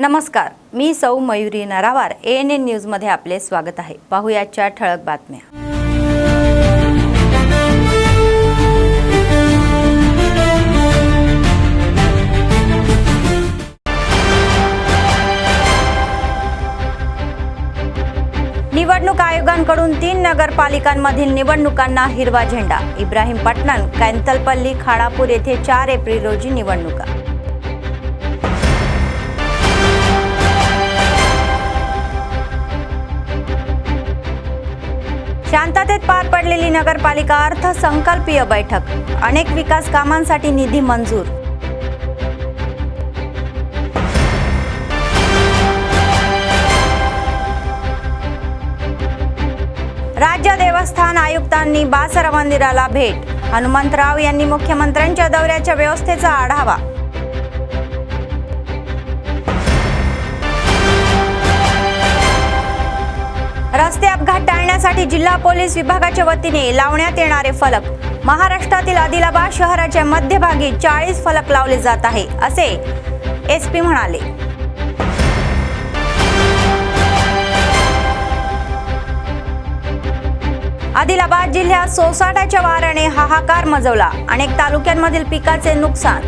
नमस्कार, मी सौ Mayuri नरावार ANN news मध्ये आपले स्वागत आहे। पाहूयाच्या ठळक बातम्या। निवडणूक आयोगांकडून 3 नगरपालिकांमधील निवडणुकांना हिरवा झेंडा। इब्राहीमपट्टणम, कैंतलपल्ली, खानापूर येथे 4 एप्रिल रोजी निवडणुका। शांततेत पार पडलेली नगरपालिका अर्थसंकल्पीय बैठक। अनेक विकास कामांसाठी निधी मंजूर। राज्य देवस्थान आयुक्तांनी बासरा मंदिराला भेट। हनुमंतराव यांनी मुख्यमंत्र्यांच्या दौऱ्याच्या व्यवस्थेचा आढावा। रस्ते अपघात टाळण्यासाठी जिल्हा पोलीस विभागाच्या वतीने लावण्यात येणारे फलक। महाराष्ट्रातील आदिलाबाद शहराच्या मध्यभागी 40 फलक लावले जात आहे, असे SP म्हणाले। आदिलाबाद जिल्ह्यात सोसाट्याच्या वाऱ्याने हाहाकार मजवला। अनेक तालुक्यांमधील पिकाचे नुकसान।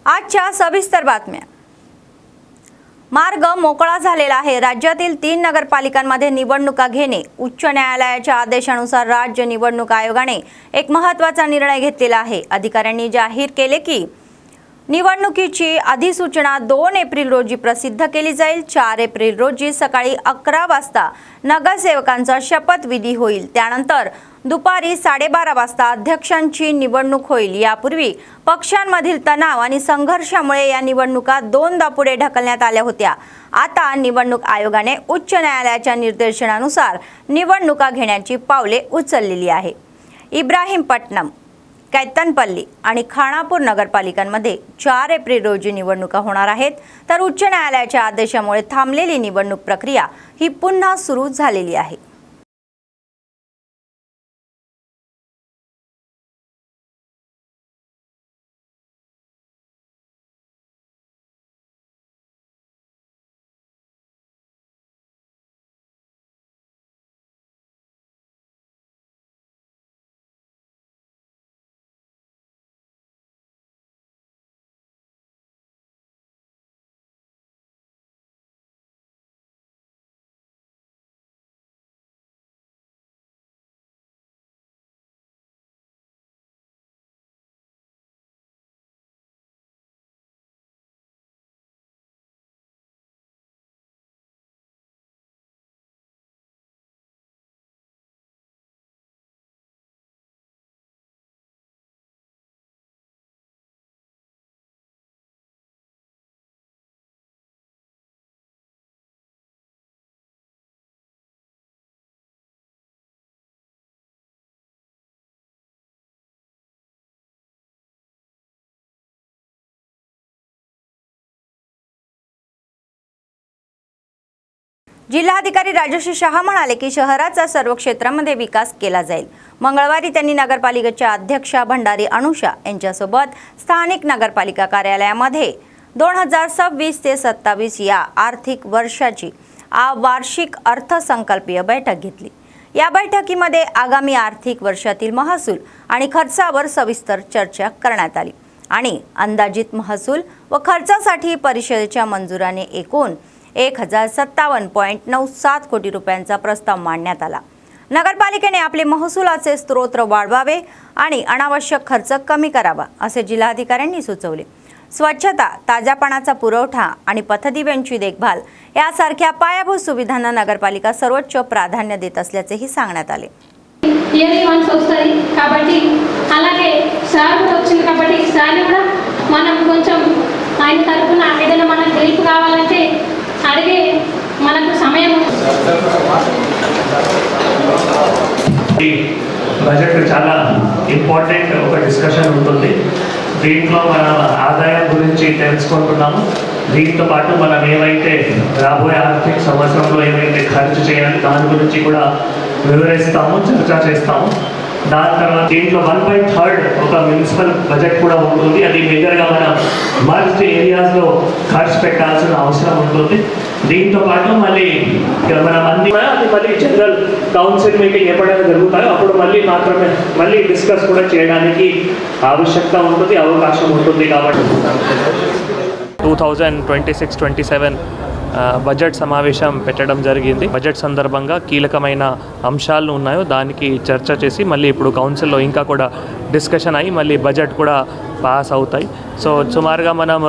आजच्या सविस्तर बातम्या। मार्ग मोकळा झालेला आहे। राज्यातील 3 नगरपालिकांमध्ये निवडणुका घेणे। उच्च न्यायालयाच्या आदेशानुसार राज्य निवडणूक आयोगाने एक महत्त्वाचा निर्णय घेतलेला आहे। अधिकाऱ्यांनी जाहीर केले की निवडणुकीची अधिसूचना 2 एप्रिल रोजी प्रसिद्ध केली जाईल। 4 एप्रिल रोजी सकाळी 11 वाजता नगरसेवकांचा शपथविधी होईल। त्यानंतर दुपारी 12:30 वाजता अध्यक्षांची निवडणूक होईल। यापूर्वी पक्षांमधील तणाव आणि संघर्षामुळे या निवडणुका 2दा पुढे ढकलण्यात आल्या होत्या। आता निवडणूक आयोगाने उच्च न्यायालयाच्या निर्देशनानुसार निवडणुका घेण्याची पावले उचललेली आहे। इब्राहीमपट्टणम, कैंतलपल्ली आणि खानापूर नगरपालिकांमध्ये 4 एप्रिल रोजी निवडणुका होणार आहेत, तर उच्च न्यायालयाच्या आदेशामुळे थांबलेली निवडणूक प्रक्रिया ही पुन्हा सुरू झालेली आहे। जिल्हाधिकारी राजश्री शाह म्हणाले की शहराचा सर्व क्षेत्रांमध्ये विकास केला जाईल। मंगळवारी त्यांनी नगरपालिकेच्या अध्यक्षा भंडारी अनुषा यांच्यासोबत स्थानिक नगरपालिका कार्यालयामध्ये 2026 ते 27 या आर्थिक वर्षाची वार्षिक अर्थसंकल्पीय बैठक घेतली। या बैठकीमध्ये आगामी आर्थिक वर्षातील महसूल आणि खर्चावर सविस्तर चर्चा करण्यात आली आणि अंदाजित महसूल व खर्चासाठी परिषदेच्या मंजुराने एकूण 1057.97 कोटी रुपयांचा प्रस्ताव मांडण्यात आला। नगरपालिकेने आपले महसुलाचे स्त्रोत वाढवावे आणि अनावश्यक खर्च कमी करावा, असे जिल्हाधिकाऱ्यांनी सुचवले। स्वच्छता, ताज्या पाण्याचा पुरवठा आणि पथदिव्यांची देखभाल यासारख्या पायाभूत सुविधांना नगरपालिका सर्वोच्च प्राधान्य देत असल्याचेही सांगण्यात आले। అడిగే మనకు సమయం బడ్జెట్ చాలా ఇంపార్టెంట్ ఒక డిస్కషన్ ఉంటుంది। దీంట్లో మన ఆదాయం గురించి తెలుసుకుంటున్నాము। దీంతో పాటు మనం ఏమైతే రాబోయే ఆర్థిక సంవత్సరంలో ఏమైతే ఖర్చు చేయాలి దాని గురించి కూడా వివరిస్తాము, చర్చ చేస్తాము। దాని తర్వాత దీంట్లో 1/3 ఒక మున్సిపల్ బడ్జెట్ కూడా ఉంటుంది. అది మేజర్గా మన మర్జ్డ్ ఏరియాస్లో ఖర్చు పెట్టాల్సిన అవసరం ఉంటుంది. దీంతో పాటు మళ్ళీ మన మంది అది మళ్ళీ జనరల్ కౌన్సిల్ మీటింగ్ ఎప్పుడైనా జరుగుతాయో అప్పుడు మాత్రమే మళ్ళీ డిస్కస్ కూడా చేయడానికి ఆవశ్యకత ఉంటుంది, అవకాశం ఉంటుంది. కాబట్టి 2026-27 బడ్జెట్ సమావేశం పెట్టడం జరిగింది. బడ్జెట్ సందర్భంగా కీలకమైన అంశాలు ఉన్నాయో దానికి చర్చ చేసి మళ్ళీ ఇప్పుడు కౌన్సిల్లో ఇంకా కూడా డిస్కషన్ అయ్యి మళ్ళీ బడ్జెట్ కూడా పాస్ అవుతాయి. సో సుమారుగా మనం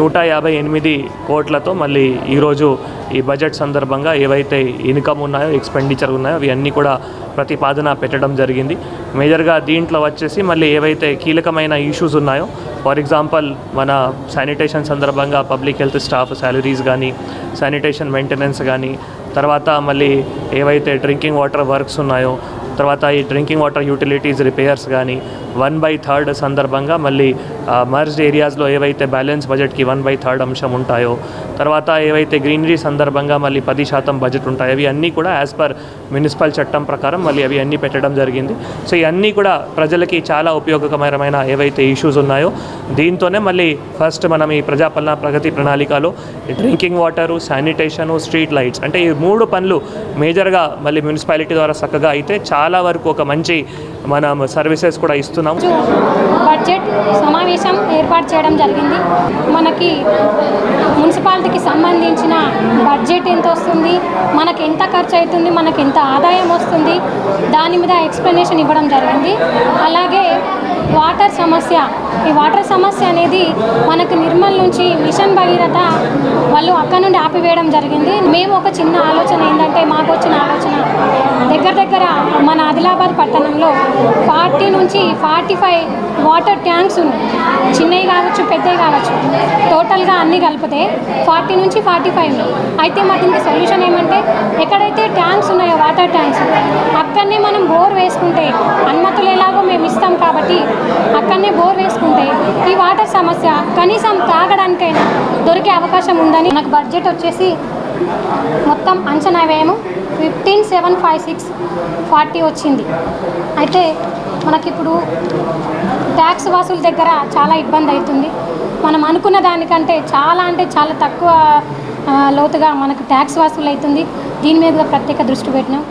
158 కోట్లతో మళ్ళీ ఈరోజు ఈ బడ్జెట్ సందర్భంగా ఏవైతే ఇన్కమ్ ఉన్నాయో ఎక్స్పెండిచర్ ఉన్నాయో అవి అన్నీ కూడా ప్రతిపాదన పెట్టడం జరిగింది. మేజర్గా దీంట్లో వచ్చేసి మళ్ళీ ఏవైతే కీలకమైన ఇష్యూస్ ఉన్నాయో ఫర్ ఎగ్జాంపుల్ మన శానిటేషన్ సందర్భంగా పబ్లిక్ హెల్త్ స్టాఫ్ శాలరీస్ కానీ, శానిటేషన్ మెయింటెనెన్స్ కానీ, తర్వాత మళ్ళీ ఏవైతే డ్రింకింగ్ వాటర్ వర్క్స్ ఉన్నాయో, తర్వాత ఈ డ్రింకింగ్ వాటర్ యూటిలిటీస్ రిపేర్స్ కానీ 1/3 సందర్భంగా మళ్ళీ మర్జ్డ్ ఏరియాస్లో ఏవైతే బ్యాలెన్స్ బడ్జెట్కి 1/3 అంశం ఉంటాయో, తర్వాత ఏవైతే గ్రీనరీ సందర్భంగా మళ్ళీ 10% బడ్జెట్ ఉంటాయో అవి అన్నీ కూడా యాజ్ పర్ మున్సిపల్ చట్టం ప్రకారం మళ్ళీ అవి అన్నీ పెట్టడం జరిగింది. సో ఇవన్నీ కూడా ప్రజలకి చాలా ఉపయోగకరమైన ఏవైతే ఇష్యూస్ ఉన్నాయో దీంతోనే మళ్ళీ ఫస్ట్ మనం ఈ ప్రజాపాలన ప్రగతి ప్రణాళికలో drinking water, sanitation, street lights అంటే ఈ 3 పనులు మేజర్గా మళ్ళీ మున్సిపాలిటీ ద్వారా చక్కగా అయితే చాలా వరకు ఒక మంచి మనం సర్వీసెస్ కూడా ఇస్తున్నాం. బడ్జెట్ సమావేశం ఏర్పాటు చేయడం జరిగింది. మనకి మున్సిపాలిటీకి సంబంధించిన బడ్జెట్ ఎంత వస్తుంది, మనకి ఎంత ఖర్చు అవుతుంది, మనకి ఎంత ఆదాయం వస్తుంది, దాని మీద ఎక్స్ప్లెనేషన్ ఇవ్వడం జరిగింది. అలాగే వాటర్ సమస్య, ఈ వాటర్ సమస్య అనేది మనకు నిర్మల్ నుంచి మిషన్ భగీరథ వాళ్ళు అక్కడ నుండి ఆపివేయడం జరిగింది. మేము ఒక చిన్న ఆలోచన ఏంటంటే మాకు వచ్చిన ఆలోచన దగ్గర మన ఆదిలాబాద్ పట్టణంలో 40 నుంచి 45 వాటర్ ట్యాంక్స్ ఉన్నాయి. చిన్నవి కావచ్చు, పెద్దవి కావచ్చు, టోటల్గా అన్నీ కలిపితే 40 నుంచి 45. అయితే మా దీనికి సొల్యూషన్ ఏమంటే ఎక్కడైతే ట్యాంక్స్ ఉన్నాయో వాటర్ ట్యాంక్స్ అక్కడనే మనం బోర్ వేసుకుంటే అనుమతులు ఎలాగో మేము ఇస్తాం కాబట్టి అక్కడనే బోర్ వేసుకుంటే ఈ వాటర్ సమస్య కనీసం తాగడానికైనా దొరికే అవకాశం ఉందని నాకు బడ్జెట్ వచ్చేసి మొత్తం అంచనా వ్యయము 15,756.40 వచ్చింది. అయితే మనకిప్పుడు ట్యాక్స్ వసూలు దగ్గర చాలా ఇబ్బంది అవుతుంది. మనం అనుకున్న దానికంటే చాలా అంటే చాలా తక్కువ లోతుగా మనకు ట్యాక్స్ వసూలు అవుతుంది. దీని మీద प्रत्येक दृष्टी పెట్టినాం.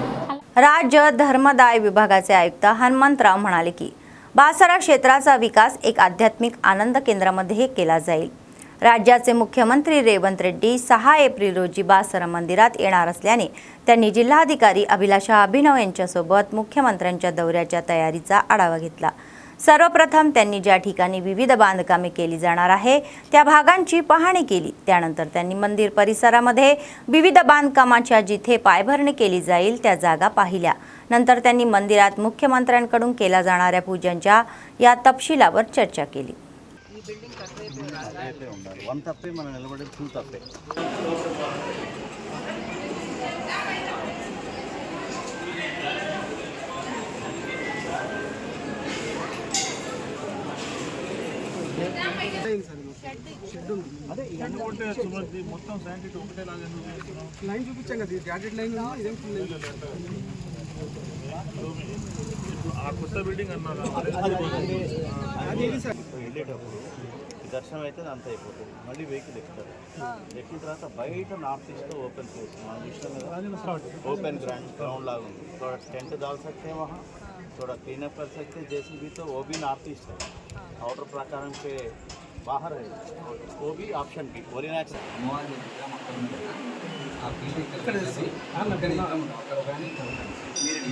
राज्य धर्मदाय विभागाचे आयुक्त हनुमंतराव म्हणाले की बासरा क्षेत्राचा विकास एक आध्यात्मिक आनंद केंद्रामध्ये केला जाईल. राज्याचे मुख्यमंत्री रेवंत रेड्डी 6 एप्रिल रोजी बासरा मंदिरात येणार असल्याने त्यांनी जिल्हाधिकारी अभिलाषा अभिनव यांच्यासोबत मुख्यमंत्र्यांच्या दौऱ्याच्या तयारीचा आढावा घेतला. सर्वप्रथम त्यांनी ज्या ठिकाणी विविध बांधकामे केली जाणार आहे त्या भागांची पाहणी केली. त्यानंतर त्यांनी मंदिर परिसरामध्ये विविध बांधकामाच्या जिथे पायभरणी केली जाईल त्या जागा पाहिल्या. नंतर त्यांनी मंदिरात मुख्यमंत्र्यांकडून केल्या जाणाऱ्या पूजांच्या या तपशिलावर चर्चा केली. లైన్ చూపించాం కదా, గ్యాడెడ్ లైన్ ఇదేం ఫుల్ లైన్ ఆ కొత్త బిల్డింగ్ అన్నారు. వెళ్ళేటప్పుడు దర్శనం అయితే అంత అయిపోతుంది, మళ్ళీ వెహికల్ ఎక్కుతారు. ఎక్కిన తర్వాత బయట నార్త్ ఈస్ట్ ఓపెన్ ప్లేస్ మన విషయంలో ओपन ग्राउंड लाग थोड़ा टेंट डाल सकते हैं वहाँ, थोड़ा क्लीन अप कर सकते हैं जेसीबी, तो वो भी नॉर्थ ईस्ट है, ऑर्डर प्रकार के बाहर है, वो भी ऑप्शन की ओरिजिनल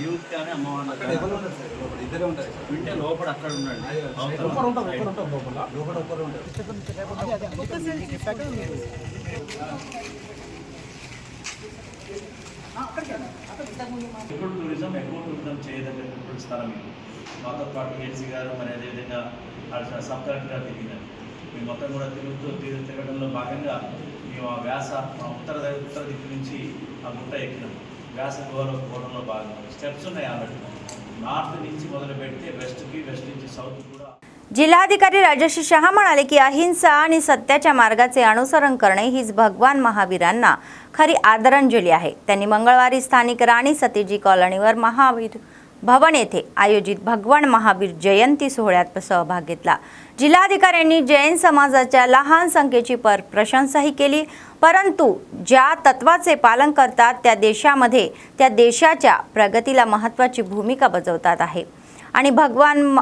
యూత్ కానీ అమ్మవారు ఇద్దరే ఉంటారు. వింటే లోపల అక్కడ ఉండండి, ఇప్పుడు టూరిజం ఎక్కువ టూరిజం చేయదగ్గర స్థలం ఇది. మాతో పాటు ఏసీ గారు మరి అదేవిధంగా సబ్ కలెక్టర్ గారు తిరిగినారు. మేము మొత్తం కూడా తిరగడంలో భాగంగా మేము ఆ వ్యాస ఉత్తర దిక్కు నుంచి ఆ గుట్ట ఎక్కినాం. వ్యాస గోడంలో భాగంగా స్టెప్స్ ఉన్నాయి ఆల్రెడీ. నార్త్ నుంచి మొదలు పెడితే వెస్ట్కి, వెస్ట్ నుంచి సౌత్ కూడా. जिल्हाधिकारी राजश्री शहा म्हणाले की अहिंसा आणि सत्याच्या मार्गाचे अनुसरण करणे हीच भगवान महावीरांना खरी आदरांजली आहे. त्यांनी मंगळवारी स्थानिक राणी सतीजी कॉलनीवर महावीर भवन येथे आयोजित भगवान महावीर जयंती सोहळ्यात सहभाग घेतला। जिल्हाधिकाऱ्यांनी जैन समाजाच्या लहान संख्येची प्रशंसाही केली, परंतु ज्या तत्वाचे पालन करतात त्या देशामध्ये त्या देशाच्या प्रगतीला महत्त्वाची भूमिका बजावतात आहे आणि भगवान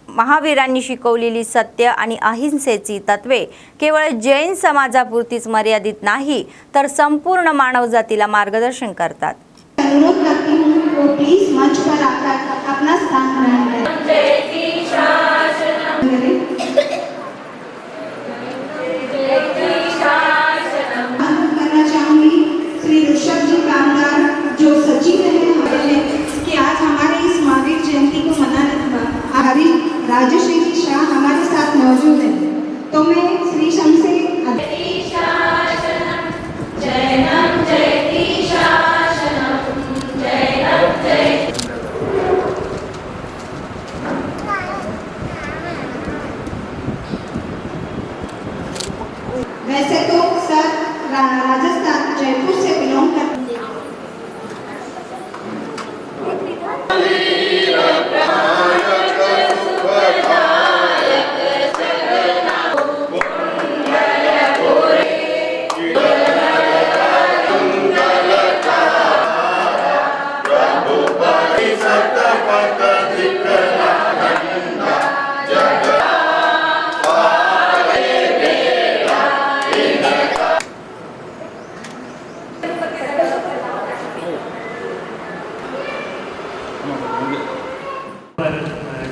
महावीरांनी शिकवलेली सत्य आणि अहिंसेची तत्वे केवळ जैन समाजापुरतीच मर्यादित नाही तर संपूर्ण मानवजातीला मार्गदर्शन करतात। अनुरोध करती हूँ वो प्लीज मंच पर आकर अपना स्थान ग्रहण करना चाहूंगी श्री ऋषभ जी कामदार जो सचिव हैं कि आज हमारे इस महावीर जयंती को मनाने हमारी राजश्री जी शाह हमारे साथ मौजूद है, तो मैं श्री शम से वैसे तो सर राजस्थान जयपुर से बिलोंग करते हैं।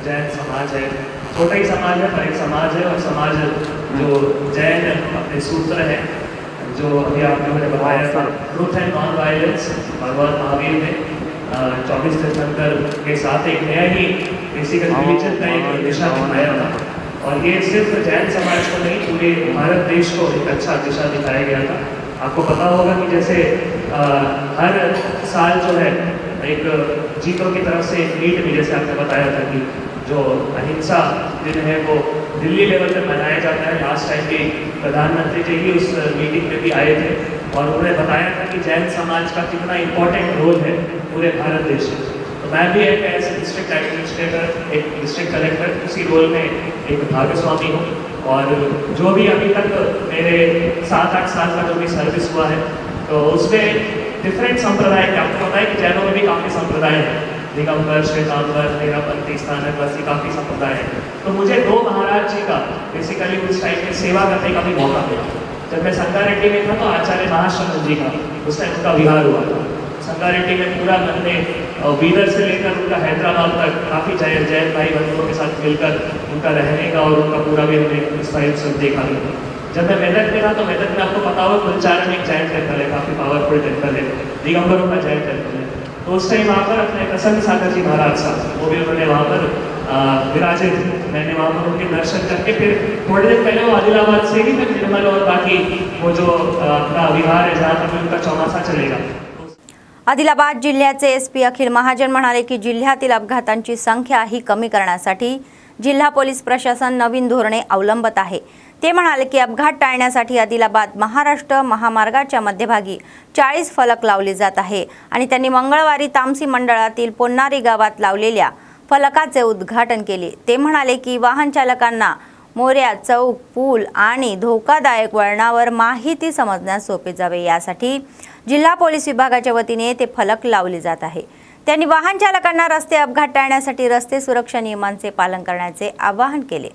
जैन समाज है, छोटा ही समाज है पर एक समाज है, और समाज जो जैन अपने सूत्र हैं जो अभी आपने मुझे बताया था, ट्रुथ एंड नॉन वायलेंस, भगवान महावीर ने 24 दिसंबर के साथ एक नया ही बेसिकल रिलीजन का एक दिशा दिखाया था, और ये सिर्फ जैन समाज को नहीं पूरे भारत देश को एक अच्छा दिशा दिखाया गया था। आपको पता होगा कि जैसे हर साल जो है एक जीतों की तरफ से एक मीट भी, जैसे आपने बताया था कि जो अहिंसा दिन है वो दिल्ली लेवल पे मनाया जाता है। लास्ट टाइम भी प्रधानमंत्री जी ही उस मीटिंग में भी आए थे और उन्होंने बताया था कि जैन समाज का कितना इम्पोर्टेंट रोल है पूरे भारत देश में। तो मैं भी एक ऐसे डिस्ट्रिक्ट एडमिनिस्ट्रेटर, एक डिस्ट्रिक्ट कलेक्टर, उसी रोल में एक भागस्वामी हूँ, और जो भी अभी तक मेरे 7-8 साल का जो भी सर्विस हुआ है तो उसमें डिफरेंट संप्रदाय के, आपको पता है कि जैनों में भी काफ़ी संप्रदाय हैं, दिगंबर, श्वेतांबर, तेरापंथी, स्थानकवासी, काफ़ी संप्रदाय है। तो मुझे 2 महाराज जी का बेसिकली उस टाइम में सेवा करने का भी मौका मिला। जब मैं संगारेड्डी में था तो आचार्य महाश्रम जी का उस टाइम उनका विहार हुआ था। संगारेड्डी में पूरा मैंने बीदर से लेकर उनका हैदराबाद तक काफ़ी जैन भाई बंधुओं के साथ मिलकर उनका रहने का और उनका पूरा भी हमने इस टाइप से देखा गया। जब मैं मेदक में था तो मेदक में आपको पता होगा कुलचारण एक जैन टेम्पल है, काफ़ी पावरफुल टेम्पल है, दिगंबरों का जैन टेम्पल है। तो उस टाइम वहाँ पर अपने प्रसन्न सागर जी महाराज साहब वो भी उन्होंने वहाँ पर विराजे थे। मैंने वहाँ पर उनके दर्शन करके फिर थोड़े दिन पहले वो आदिलाबाद से ही फिर निर्मल और बाकी वो जो अपना विहार है जहाँ पर उनका चौमासा चलेगा। आदिलाबाद जिल्ह्याचे एसपी अखिल महाजन म्हणाले की जिल्ह्यातील अपघातांची संख्या ही कमी करण्यासाठी जिल्हा पोलीस प्रशासन नवीन धोरणे अवलंबत आहे। ते म्हणाले की अपघात टाळण्यासाठी आदिलाबाद महाराष्ट्र महामार्गाच्या मध्यभागी 40 फलक लावले जात आहे आणि त्यांनी मंगळवारी तामसी मंडळातील पोन्नारी गावात लावलेल्या फलकाचे उद्घाटन केले। ते म्हणाले की वाहन चालकांना मोऱ्या, चौक, पूल आणि धोकादायक वळणावर माहिती समजण्यास सोपे जावे यासाठी जिल्हा पोलीस विभागाच्या वतीने ते फलक लावले जात आहे। त्यांनी वाहन चालकांना रस्ते अपघात टाळण्यासाठी रस्ते सुरक्षा नियमांचे पालन करण्याचे आवाहन केले।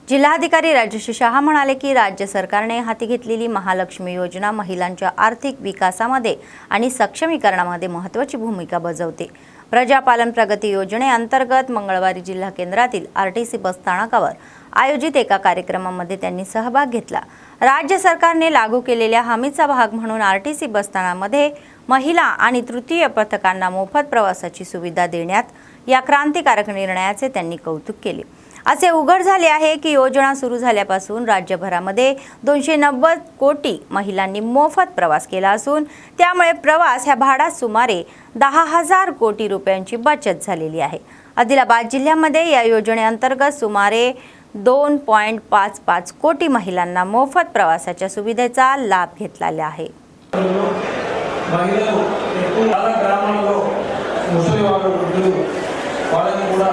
जिल्हाधिकारी राजश्री शाह म्हणाले की राज्य सरकारने हाती घेतलेली महालक्ष्मी योजना महिलांच्या आर्थिक विकासामध्ये आणि सक्षमीकरणामध्ये महत्त्वाची भूमिका बजावते। प्रजापालन प्रगती योजनेअंतर्गत मंगळवारी जिल्हा केंद्रातील आरटीसी बसस्थानकावर आयोजित एका कार्यक्रमामध्ये त्यांनी सहभाग घेतला। राज्य सरकारने लागू केलेल्या हमीचा भाग म्हणून आरटीसी बसस्थानकामध्ये महिला आणि तृतीय पथकांना मोफत प्रवासाची सुविधा देण्यात या क्रांतिकारक निर्णयाचे त्यांनी कौतुक केले। असे उघड झाले आहे की योजना सुरू झाल्यापासून राज्यभरामध्ये 290 कोटी महिलांनी मोफत प्रवास केला असून त्यामुळे प्रवास ह्या भाड्यात सुमारे 10,000 कोटी रुपयांची बचत झालेली आहे। आदिलाबाद जिल्ह्यामध्ये या योजनेअंतर्गत सुमारे 2.55 कोटी महिलांना मोफत प्रवासाच्या सुविधेचा लाभ घेतलेला आहे। మహిళలు ఎక్కువ చాలా గ్రామాల్లో ముసలి వాళ్ళు వృద్ధులు వాళ్ళని కూడా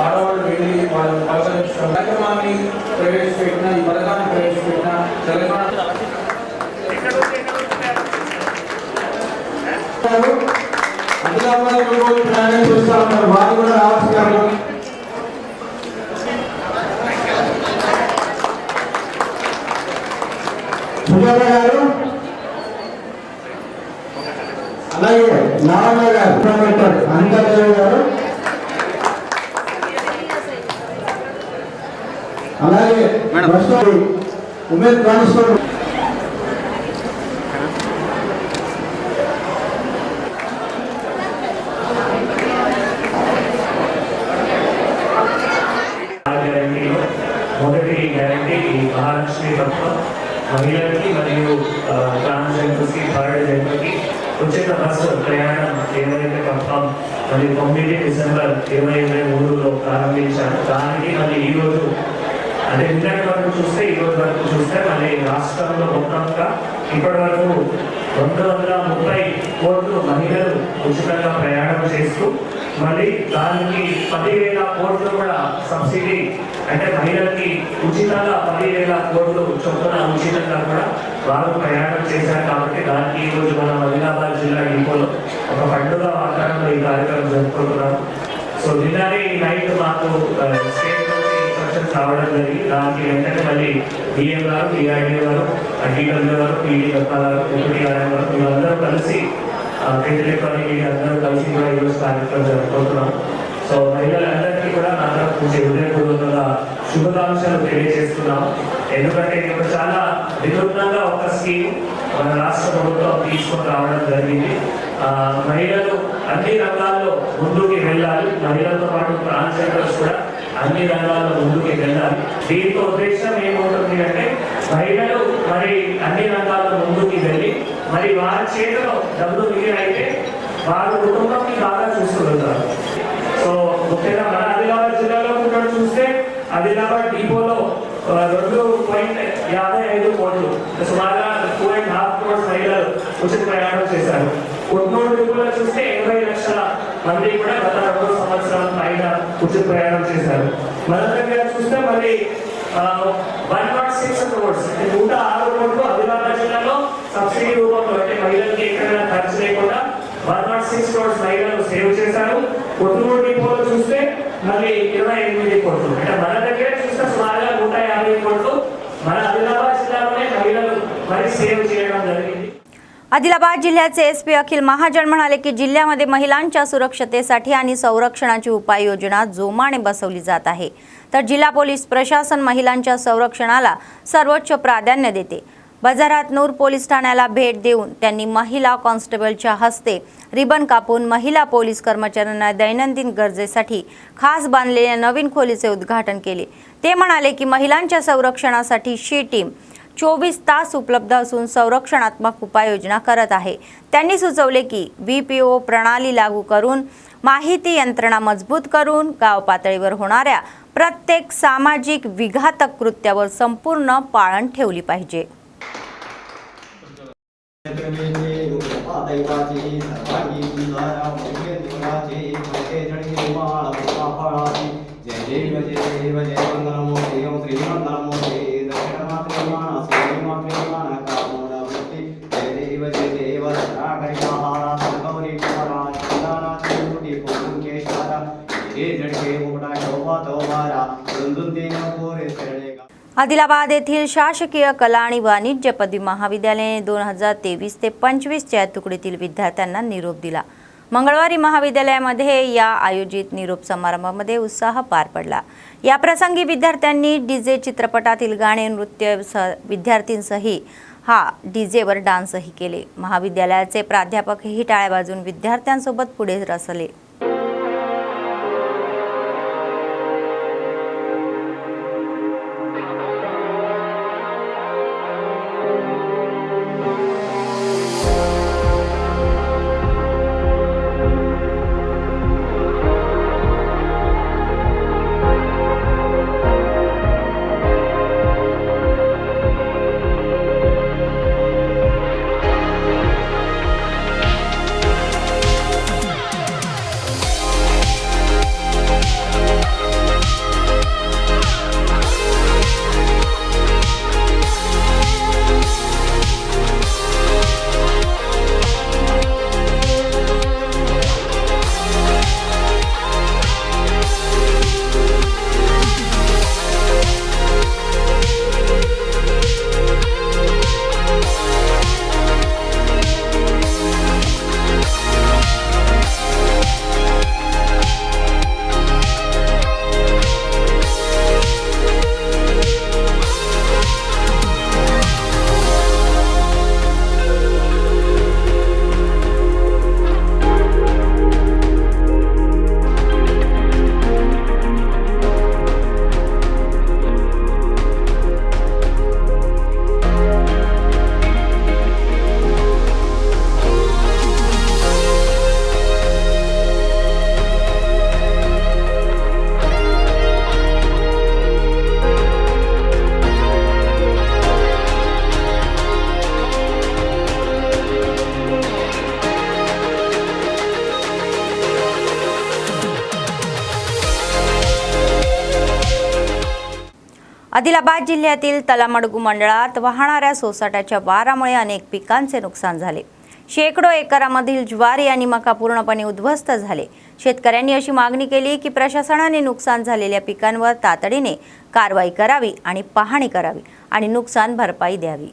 ఆడవాళ్ళు వెళ్ళి వాళ్ళని పలకరించడం కార్యక్రమాన్ని ప్రవేశపెట్టిన ఈ పథకాన్ని ప్రవేశపెట్టిన తెలంగాణ ఆదిలాబాద్ ప్రయాణం చేస్తా ఉన్నారు, వారు కూడా రావచ్చు। సుజాత గారు అలాగే నారాయణ గారు అంతర్దేవి గారు అలాగే ఉమేష్ కానిస్టేబుల్ మొదటి గ్యారంటీ మహాలక్ష్మి పథకం మహిళలకి మరియు ట్రాన్స్జెండర్స్కి థర్డ్ జెండర్కి ఉచిత బస్సు ప్రయాణం ఏవైతే పథకం మరి 9 డిసెంబర్ 2023లో ప్రారంభించారు। దానికి మరి ఈరోజు అంటే నిన్నటి వరకు చూస్తే ఈరోజు వరకు చూస్తే మరి రాష్ట్రంలో మొత్తంగా ఇప్పటి వరకు 230 కోట్లు మహిళలు ఉచితంగా ప్రయాణం చేస్తూ మళ్ళీ దానికి 10,000 కోట్లు కూడా సబ్సిడీ అంటే మహిళలకి ఉచితంగా 10,000 కోట్లు చొప్పున ఉచితంగా కూడా వారు ప్రయాణం చేశారు। కాబట్టి దానికి ఈరోజు మనం ఆదిలాబాద్ జిల్లా డిపోలో ఒక పండుగ వాతావరణంలో ఈ కార్యక్రమం జరుపుకుంటున్నాం। సో నిన్ననే నైట్ మాకు స్టేట్ నుంచి ఇన్స్ట్రక్షన్స్ రావడం జరిగింది। దానికి వెంటనే మళ్ళీ డిఎం గారు, డిఆర్డీఓ గారు, అడ్డీడబ్ల్యూ గారు, పీడీ గారు, డిప్యూటీ ఆర్ఎం గారు వీళ్ళందరూ కలిసి ఎలక్ట్రానిక్ మీడియా అందరూ కలిసి కూడా ఈరోజు కార్యక్రమం జరుపుకుంటున్నాం। సో మహిళలందరికీ కూడా నా తరఫు నుంచి హృదయపూర్వకంగా శుభాకాంక్షలు తెలియజేస్తున్నాం। ఎందుకంటే ఇప్పుడు చాలా వినూత్నంగా ఒక స్కీమ్ మన రాష్ట్ర ప్రభుత్వం తీసుకొని రావడం జరిగింది। మహిళలు అన్ని రంగాల్లో ముందుకు వెళ్ళాలి, మహిళలతో పాటు ట్రాన్స్జెండర్స్ కూడా అన్ని రంగాల్లో ముందుకు వెళ్ళాలి। దీంతో ఉద్దేశం ఏముంటుంది అంటే మహిళలు మరి అన్ని రంగాల్లో ముందుకు వెళ్ళి మరి వారి చేతిలో డబ్బులు మిగిలినైతే వారి కుటుంబాన్ని బాగా చూసుకోగలుగుతారు। సో ముఖ్యంగా మన ఆదిలాబాద్ జిల్లాలో కూడా చూస్తే ఆదిలాబాద్ డిపోలో 2.55 కోట్లు సుమారుగా 2.5 crores మహిళలు ఉచిత ప్రయాణం చేశారు। కొన్నూరు డిపోలో చూస్తే 80 లక్షల మంది కూడా గత 2 సంవత్సరాల పైన ఉచిత ప్రయాణం చేశారు। మన దగ్గర చూస్తే మరి 106 crores 106 కోట్లు ఆదిలాబాద్ జిల్లాలో సబ్సిడీ రూపంలో అంటే మహిళలకి ఎక్కడైనా ఖర్చు లేకుండా 106 crores మహిళలు సేవ్ చేశారు। కొత్తూరు డిపోలో చూస్తే మళ్ళీ 28 కోట్లు అంటే మన దగ్గర చూస్తే సుమారుగా 150 కోట్లు మన ఆదిలాబాద్ జిల్లాలోనే మహిళలు మరి సేవ్ చేయడం జరిగింది। आदिलाबाद जिल्ह्याचे एसपी अखिल महाजन म्हणाले की जिल्ह्यामध्ये महिलांच्या सुरक्षतेसाठी आणि संरक्षणाची उपाययोजना जोमाने बसवली जात आहे, तर जिल्हा पोलीस प्रशासन महिलांच्या संरक्षणाला सर्वोच्च प्राधान्य देते। बाजारात नूर पोलीस ठाण्याला भेट देऊन त्यांनी महिला कॉन्स्टेबलच्या हस्ते रिबन कापून महिला पोलीस कर्मचाऱ्यांना दैनंदिन गरजेसाठी खास बांधलेल्या नवीन खोलीचे उद्घाटन केले। ते म्हणाले की महिलांच्या संरक्षणासाठी शी टीम 24 तास उपलब्ध असून संरक्षणात्मक उपाययोजना करत आहे। त्यांनी सुचवले की VPO प्रणाली लागू करून माहिती यंत्रणा मजबूत करून गाव पातळीवर होणाऱ्या प्रत्येक सामाजिक विघातक कृत्यावर संपूर्ण पाळण ठेवली पाहिजे। आदिलाबाद येथील शासकीय कला आणि वाणिज्य पदवी महाविद्यालयाने 2023 ते 25 च्या तुकडीतील विद्यार्थ्यांना निरोप दिला। मंगळवारी महाविद्यालयामध्ये या आयोजित निरोप समारंभामध्ये उत्साह पार पडला। या प्रसंगी विद्यार्थ्यांनी डीजे चित्रपटातील गाणे, नृत्य विद्यार्थींसही हा डीजेवर डान्सही केले. महाविद्यालयाचे प्राध्यापकही टाळ्या वाजवून विद्यार्थ्यांसोबत पुढे रसले. आदिलाबाद जिल्ह्यातील तलामडगू मंडळात वाहणाऱ्या सोसाट्याच्या वारामुळे अनेक पिकांचे नुकसान झाले. शेकडो एकरामधील ज्वारी आणि मका पूर्णपणे उद्ध्वस्त झाले. शेतकऱ्यांनी अशी मागणी केली की प्रशासनाने नुकसान झालेल्या पिकांवर तातडीने कारवाई करावी आणि पाहणी करावी आणि नुकसान भरपाई द्यावी.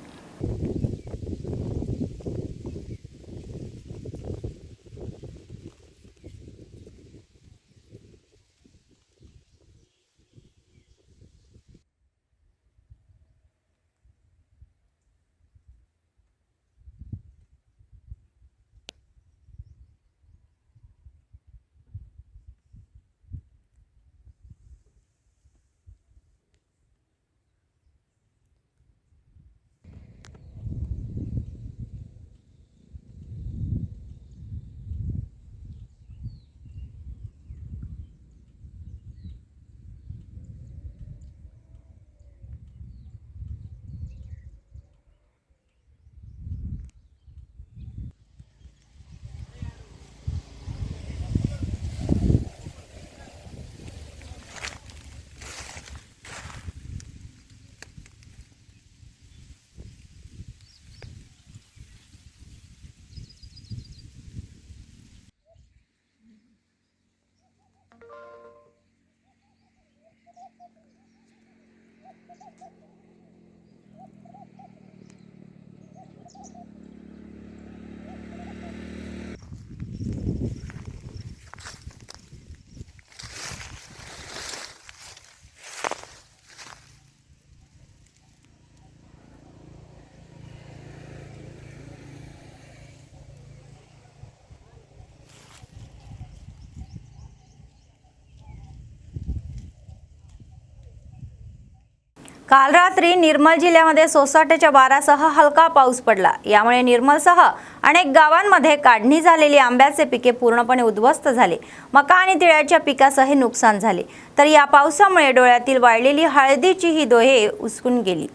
काल रात्री निर्मल जिल्ह्यामध्ये सोसाट्याच्या वाऱ्यासह हलका पाऊस पडला. यामुळे निर्मलसह अनेक गावांमध्ये काढणी झालेली आंब्याचे पिके पूर्णपणे उद्ध्वस्त झाले. मका आणि तिळाच्या पिकासही नुकसान झाले. तर या पावसामुळे डोळ्यातील वाळलेली हळदीची ही डोहे उसकून गेली,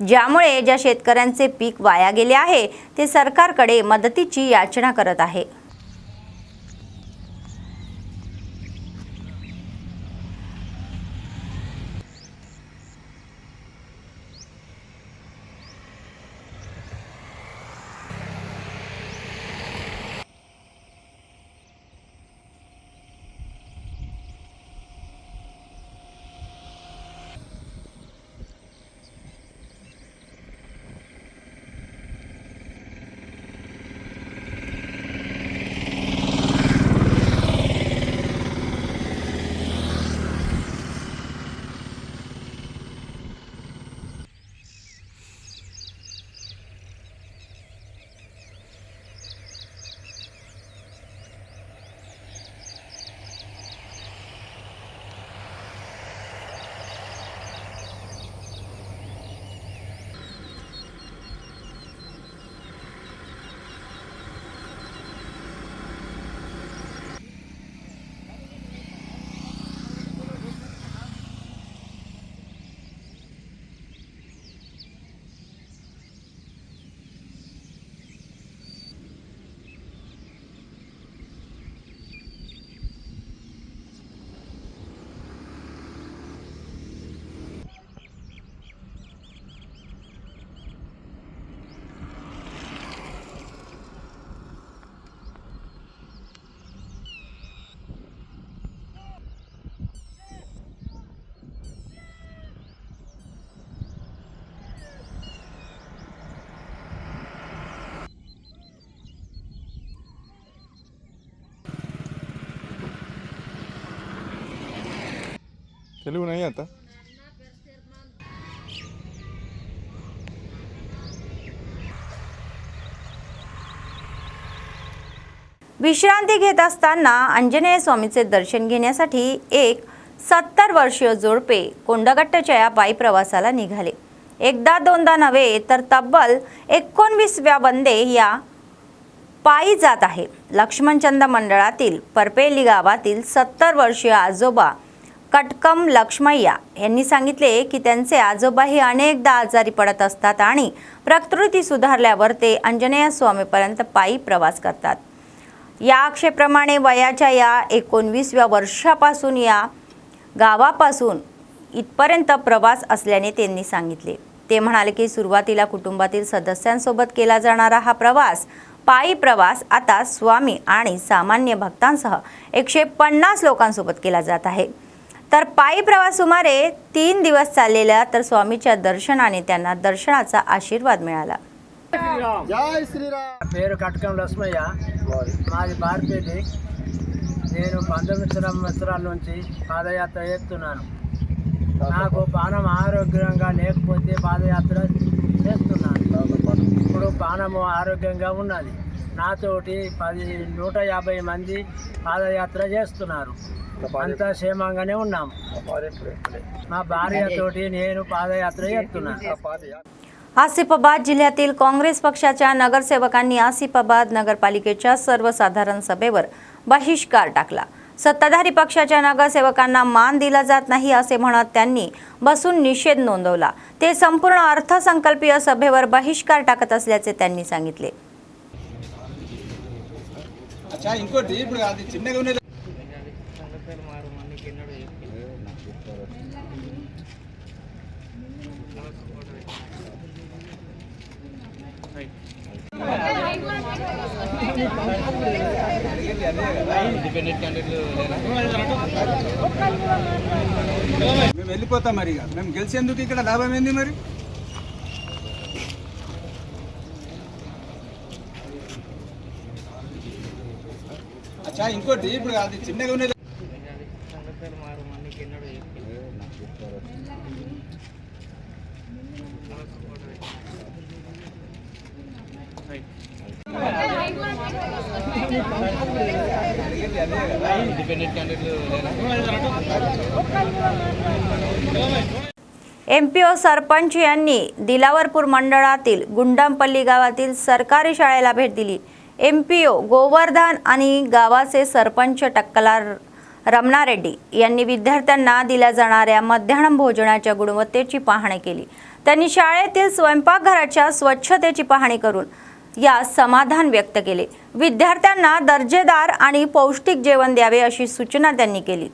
ज्यामुळे ज्या शेतकऱ्यांचे पीक वाया गेले आहे ते सरकारकडे मदतीची याचना करत आहे. तेलुगु नहीं आता। विश्रांती घेत असताना आंजनेय स्वामीचे दर्शन घेण्यासाठी एक 70 वर्षीय जोडपे कोंडगट्टच्या या पायी प्रवासाला निघाले। एकदा दोनदा नव्हे तर तब्बल 19व्या वंदे या पायी जात आहे। लक्ष्मणचंद मंडळातील परपेली गावातील 70 वर्षीय आजोबा कटकम लक्ष्मय्या यांनी सांगितले की त्यांचे आजोबाही अनेकदा आजारी पडत असतात आणि प्रकृती सुधारल्यावर ते आंजनेय स्वामीपर्यंत पायी प्रवास करतात। या आक्षेप्रमाणे वयाच्या या 19व्या वर्षापासून या गावापासून इथपर्यंत प्रवास असल्याने त्यांनी सांगितले। ते म्हणाले की सुरुवातीला कुटुंबातील सदस्यांसोबत केला जाणारा हा प्रवास पायी प्रवास आता स्वामी आणि सामान्य भक्तांसह 150 लोकांसोबत केला जात आहे। तर पायी प्रवास सुमारे 3 दिवस चाललेला तर स्वामीच्या दर्शनाने त्यांना दर्शनाचा आशीर्वाद मिळाला। जय श्रीराम। పేరు కటకం లక్ష్మయ్య, మాది బార్పేలి। నేను 19 సంవత్సరాల నుంచి పాదయాత్ర చేస్తున్నాను। నాకు పానం ఆరోగ్యంగా లేకపోతే పాదయాత్ర చేస్తున్నాను। ఇప్పుడు పానము ఆరోగ్యంగా ఉన్నది। నాతోటి 150 మంది పాదయాత్ర చేస్తున్నారు। అంతా క్షేమంగానే ఉన్నాము। మా భార్యతోటి నేను పాదయాత్ర చేస్తున్నాను। आसिफाबाद जिल्ह्यातील काँग्रेस पक्षाच्या नगरसेवकांनी आसिफाबाद नगरपालिकेच्या सर्वसाधारण सभेवर बहिष्कार टाकला। सत्ताधारी पक्षाच्या नगरसेवकांना मान दिला जात नाही असे म्हणत त्यांनी बसून निषेध नोंदवला। ते संपूर्ण अर्थसंकल्पीय सभेवर बहिष्कार टाकत असल्याचे त्यांनी सांगितले। अच्छा इंकोटी ఇప్పుడు అది చిన్నగా ఉన్నది మేము వెళ్ళిపోతాం మరి మేము గెలిచేందుకు ఇక్కడ లాభం ఏంది మరి అచ్చా ఇంకోటి ఇప్పుడు అది చిన్నగా ఉన్నది एमपीओ सरपंच यांनी दिलावरपूर मंडळातील गुंडांपल्ली गावातील सरकारी शाळेला भेट दिली। एमपीओ गोवर्धन आणि गावाचे सरपंच टक्कला रमणा रेड्डी यांनी विद्यार्थ्यांना दिल्या जाणाऱ्या मध्यान्ह भोजनाच्या गुणवत्तेची पाहणी केली। त्यांनी शाळेतील स्वयंपाकघराच्या स्वच्छतेची पाहणी करून या समाधान व्यक्त केले। विद्यार्थ्यांना दर्जेदार आणि पौष्टिक जेवण द्यावे अशी सूचना त्यांनी केली।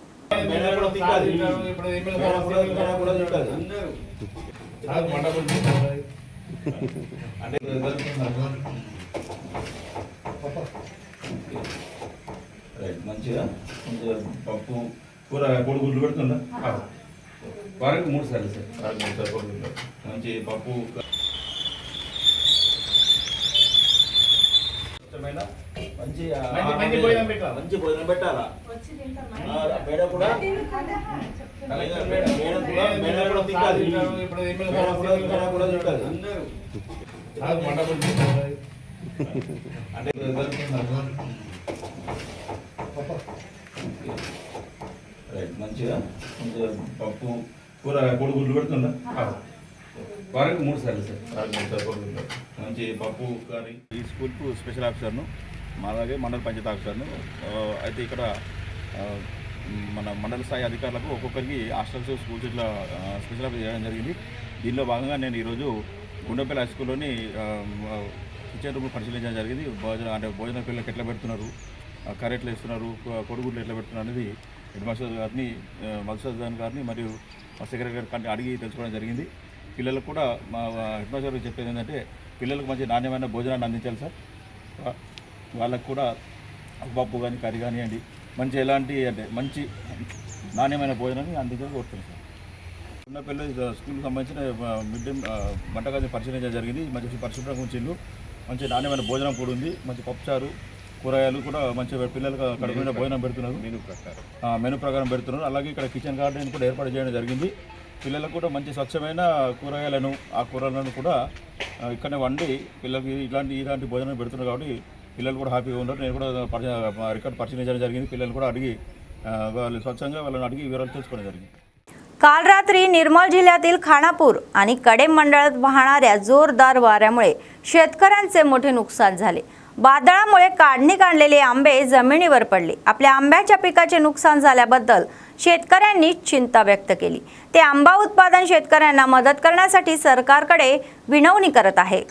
మంచిగా పప్పు కూర కోడిగుడ్లు పెడుతుందా వారానికి 3 సార్లు సార్ వారానికి 3 సార్లు మంచి పప్పు మంచి భోజనం పెట్టాలా పేడ కూడా అంటే మంచిగా పప్పు కూర కోడిగుడ్లు పెడుతుందా వారానికి 3 సార్లు సార్ వారానికి 3 సార్లు మంచి పప్పు కర్రీ। ఈ స్కూల్కు స్పెషల్ ఆఫీసర్ను అలాగే మండల పంచాయతీ ఆఫీసర్ను అయితే ఇక్కడ మన మండల స్థాయి అధికారులకు ఒక్కొక్కరికి హాస్టల్స్ స్కూల్స్ ఇట్లా స్పెషల్ ఆఫీస్ చేయడం జరిగింది। దీనిలో భాగంగా నేను ఈరోజు గుండెపల్లి హై స్కూల్లోని కిచెన్ రూమ్ పరిశీలించడం జరిగింది। భోజన పిల్లలకు ఎట్లా పెడుతున్నారు, కర్రీ ఎట్లా ఇస్తున్నారు, కొడుగుడ్లు ఎట్లా పెడుతున్నారు అనేది హెడ్ మాస్టర్ గారిని, మధుసూదన్ గారిని మరియు మా సెక్రటరీ గారిని అడిగి తెలుసుకోవడం జరిగింది। పిల్లలకు కూడా మా హెడ్ మాస్టర్ గారు చెప్పేది ఏంటంటే పిల్లలకు మంచి నాణ్యమైన భోజనాన్ని అందించాలి సార్। వాళ్ళకు కూడా పప్పు కానీ కర్రీ కానివ్వండి మంచి ఎలాంటి అంటే మంచి నాణ్యమైన భోజనాన్ని అందించాలని కోరుతున్నాను సార్। గుండెపల్లి స్కూల్కి సంబంధించిన మిడ్ డే వంటకాన్ని పరిశీలించడం జరిగింది। మంచి పరిశుభ్రంగా ఉంచిండ్రు, మంచి నాణ్యమైన భోజనం కూడా ఉంది, మంచి పప్పుచారు కూరగాయలు కూడా మంచిగా పిల్లలకు కడుపు నిండా భోజనం పెడుతున్నారు, మెనూ ప్రకారం పెడుతున్నారు. అలాగే ఇక్కడ కిచెన్ గార్డెన్ కూడా ఏర్పాటు చేయడం జరిగింది. పిల్లలకు కూడా మంచి స్వచ్ఛమైన కూరగాయలను ఆ కూరలను కూడా ఇక్కడనే వండి పిల్లలకి ఇలాంటి భోజనం పెడుతున్నారు. కాబట్టి పిల్లలు కూడా హ్యాపీగా ఉన్నారు. నేను కూడా రికార్డ్ పరిశీలన చేయడం జరిగింది. పిల్లలు కూడా అడిగి వాళ్ళు स्वच्छंगा వాళ్ళని अडगी विवरण తెలుసుకోవడం జరిగింది. काल रात्री निर्मल जिल्ह्यातील खानापूर आणि कडेम मंडळात वाहणाऱ्या जोरदार वाऱ्यामुळे शेतकऱ्यांचे मोठे नुकसान झाले. वादळामुळे काढणी काढलेले आंबे जमिनीवर पडले. आपल्या आंब्याच्या पिकाचे नुकसान झाल्याबद्दल शेतकऱ्यांनी चिंता व्यक्त केली. ते आंबा उत्पादन शेतकऱ्यांना मदत करण्यासाठी सरकारकडे विनवणी करत आहे.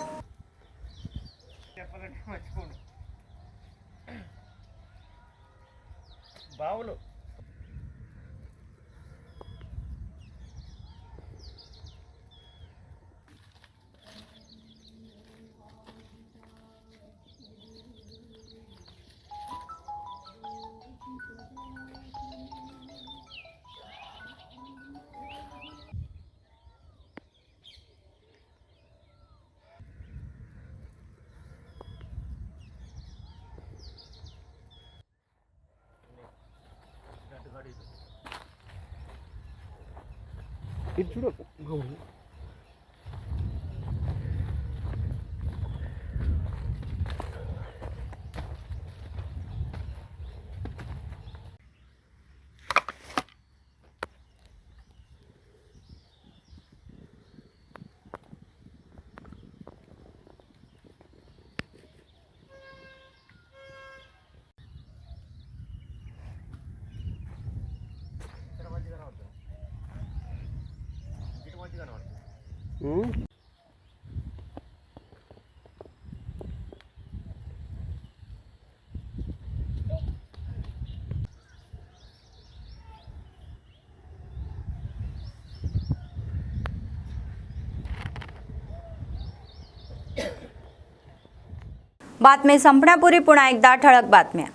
बातमी संपण्यापूर्वी पुन्हा एकदा ठळक बातम्या.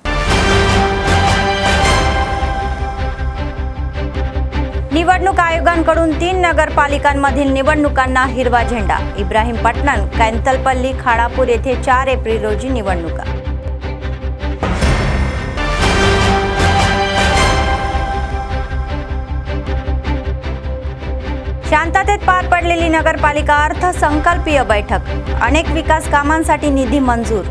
निवडणूक आयोगांकडून 3 नगरपालिकांमधील निवडणुकांना हिरवा झेंडा. इब्राहिम पटणन, कैंतलपल्ली, खानापूर येथे 4 एप्रिल रोजी निवडणुका. शांततेत पार पडलेली नगरपालिका अर्थसंकल्पीय बैठक. अनेक विकास कामांसाठी निधी मंजूर.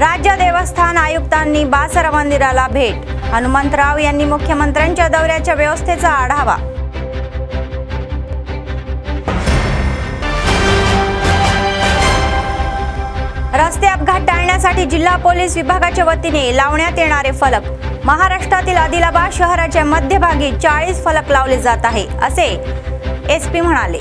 राज्य देवस्थान आयुक्तांनी बासरा मंदिराला भेट. हनुमंतराव यांनी मुख्यमंत्र्यांच्या दौऱ्याच्या व्यवस्थेचा आढावा. रस्ते अपघात टाळण्यासाठी जिल्हा पोलीस विभागाच्या वतीने लावण्यात येणारे फलक. महाराष्ट्रातील आदिलाबाद शहराच्या मध्यभागी 40 फलक लावले जात आहे असे एसपी म्हणाले.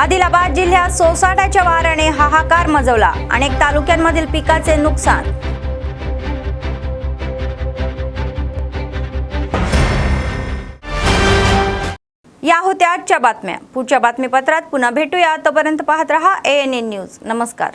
आदिलाबाद जिल्ह्यात सोसाट्याच्या वाऱ्याने हाहाकार मजवला. अनेक तालुक्यांमधील पिकाचे नुकसान. या होत्या आजच्या बातम्या. पुढच्या बातमीपत्रात पुन्हा भेटूया. तोपर्यंत पाहत रहा ANN न्यूज. नमस्कार.